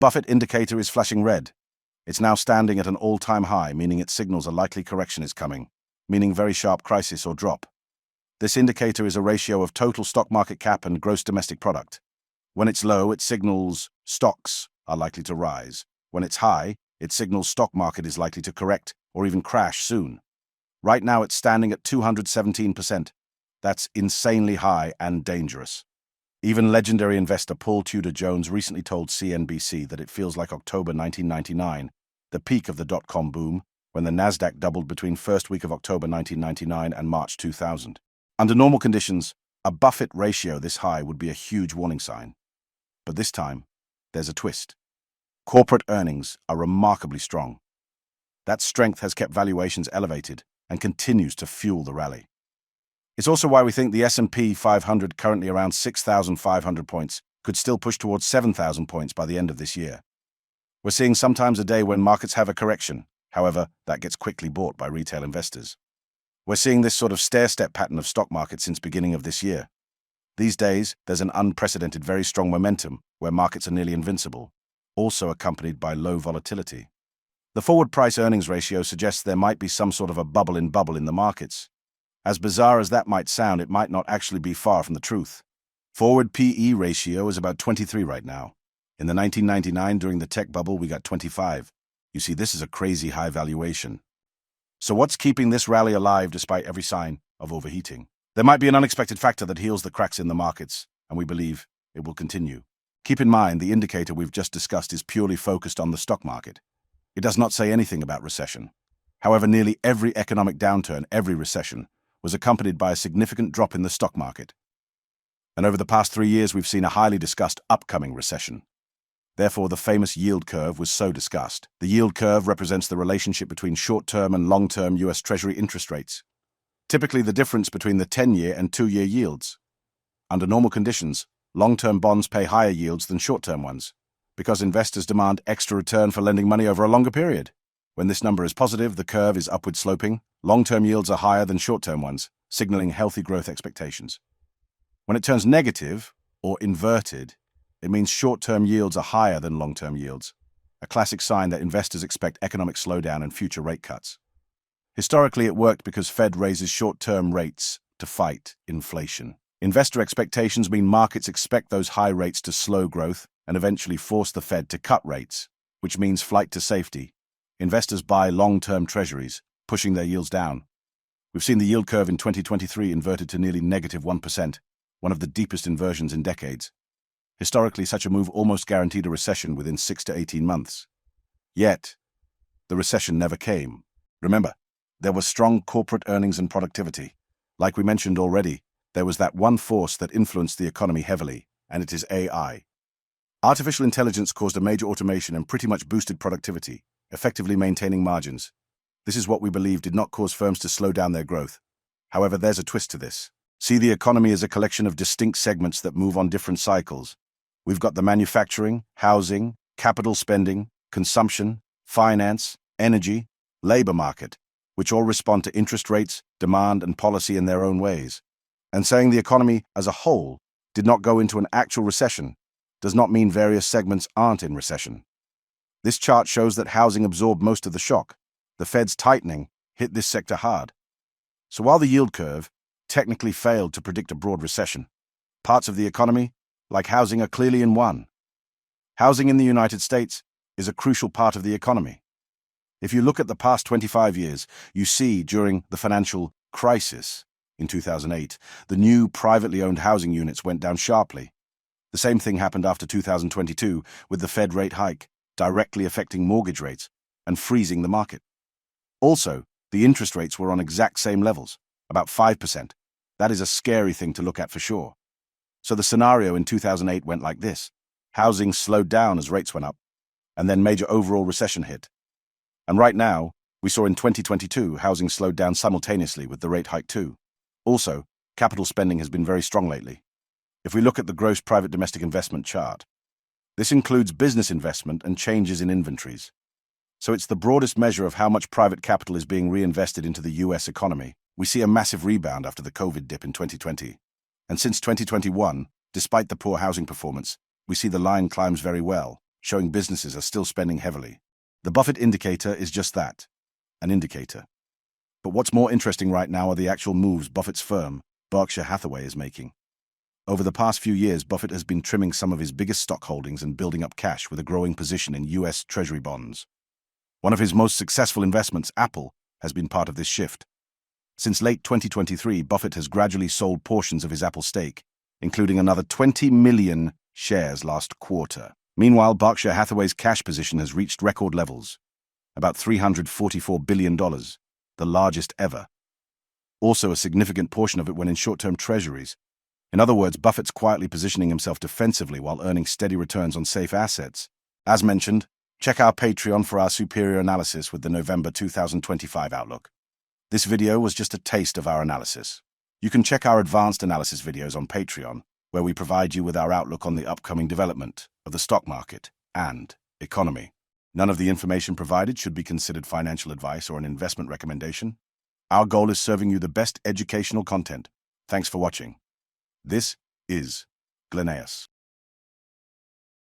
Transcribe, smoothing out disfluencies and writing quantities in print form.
Buffett Indicator is flashing red. It's now standing at an all-time high, meaning it signals a likely correction is coming, meaning very sharp crisis or drop. This indicator is a ratio of total stock market cap and gross domestic product. When it's low, it signals stocks are likely to rise. When it's high, it signals stock market is likely to correct or even crash soon. Right now, it's standing at 217%. That's insanely high and dangerous. Even legendary investor Paul Tudor Jones recently told CNBC that it feels like October 1999, the peak of the dot-com boom, when the Nasdaq doubled between first week of October 1999 and March 2000. Under normal conditions, a Buffett ratio this high would be a huge warning sign. But this time, there's a twist. Corporate earnings are remarkably strong. That strength has kept valuations elevated and continues to fuel the rally. It's also why we think the S&P 500, currently around 6,500 points, could still push towards 7,000 points by the end of this year. We're seeing sometimes a day when markets have a correction. However, that gets quickly bought by retail investors. We're seeing this sort of stair-step pattern of stock market since beginning of this year. These days, there's an unprecedented, very strong momentum where markets are nearly invincible, also accompanied by low volatility. The forward price-earnings ratio suggests there might be some sort of a bubble in the markets. As bizarre as that might sound, it might not actually be far from the truth. Forward PE ratio is about 23 right now. In the 1999, during the tech bubble, we got 25. You see, this is a crazy high valuation. So what's keeping this rally alive despite every sign of overheating? There might be an unexpected factor that heals the cracks in the markets, and we believe it will continue. Keep in mind, the indicator we've just discussed is purely focused on the stock market. It does not say anything about recession. However, nearly every economic downturn, every recession, was accompanied by a significant drop in the stock market. And over the past 3 years, we've seen a highly discussed upcoming recession. Therefore, the famous yield curve was so discussed. The yield curve represents the relationship between short-term and long-term U.S. Treasury interest rates, typically the difference between the 10-year and 2-year yields. Under normal conditions, long-term bonds pay higher yields than short-term ones, because investors demand extra return for lending money over a longer period. When this number is positive, the curve is upward sloping. Long-term yields are higher than short-term ones, signaling healthy growth expectations. When it turns negative, or inverted, it means short-term yields are higher than long-term yields, a classic sign that investors expect economic slowdown and future rate cuts. Historically, it worked because Fed raises short-term rates to fight inflation. Investor expectations mean markets expect those high rates to slow growth and eventually force the Fed to cut rates, which means flight to safety. Investors buy long-term treasuries, pushing their yields down. We've seen the yield curve in 2023 inverted to nearly negative 1%, one of the deepest inversions in decades. Historically, such a move almost guaranteed a recession within 6 to 18 months. Yet, the recession never came. Remember, there was strong corporate earnings and productivity. Like we mentioned already, there was that one force that influenced the economy heavily, and it is AI. Artificial intelligence caused a major automation and pretty much boosted productivity, effectively maintaining margins. This is what we believe did not cause firms to slow down their growth. However, there's a twist to this. See the economy as a collection of distinct segments that move on different cycles. We've got the manufacturing, housing, capital spending, consumption, finance, energy, labor market, which all respond to interest rates, demand, and policy in their own ways. And saying the economy as a whole did not go into an actual recession does not mean various segments aren't in recession. This chart shows that housing absorbed most of the shock. The Fed's tightening hit this sector hard. So while the yield curve technically failed to predict a broad recession, parts of the economy, like housing, are clearly in one. Housing in the United States is a crucial part of the economy. If you look at the past 25 years, you see during the financial crisis in 2008, the new privately owned housing units went down sharply. The same thing happened after 2022 with the Fed rate hike, directly affecting mortgage rates and freezing the market. Also, the interest rates were on exact same levels, about 5%. That is a scary thing to look at for sure. So the scenario in 2008 went like this. Housing slowed down as rates went up, and then major overall recession hit. And right now, we saw in 2022, housing slowed down simultaneously with the rate hike too. Also, capital spending has been very strong lately. If we look at the gross private domestic investment chart, this includes business investment and changes in inventories. So it's the broadest measure of how much private capital is being reinvested into the US economy. We see a massive rebound after the COVID dip in 2020. And since 2021, despite the poor housing performance, we see the line climbs very well. showing businesses are still spending heavily. The Buffett Indicator is just that, an indicator. But what's more interesting right now are the actual moves Buffett's firm, Berkshire Hathaway, is making. Over the past few years, Buffett has been trimming some of his biggest stock holdings and building up cash with a growing position in U.S. Treasury bonds. One of his most successful investments, Apple, has been part of this shift. Since late 2023, Buffett has gradually sold portions of his Apple stake, including another 20 million shares last quarter. Meanwhile, Berkshire Hathaway's cash position has reached record levels, about $344 billion, the largest ever. Also, a significant portion of it went in short-term treasuries. In other words, Buffett's quietly positioning himself defensively while earning steady returns on safe assets. As mentioned, check our Patreon for our superior analysis with the November 2025 outlook. This video was just a taste of our analysis. You can check our advanced analysis videos on Patreon, where we provide you with our outlook on the upcoming development of the stock market and economy. None of the information provided should be considered financial advice or an investment recommendation. Our goal is serving you the best educational content. Thanks for watching. This is Glenaius.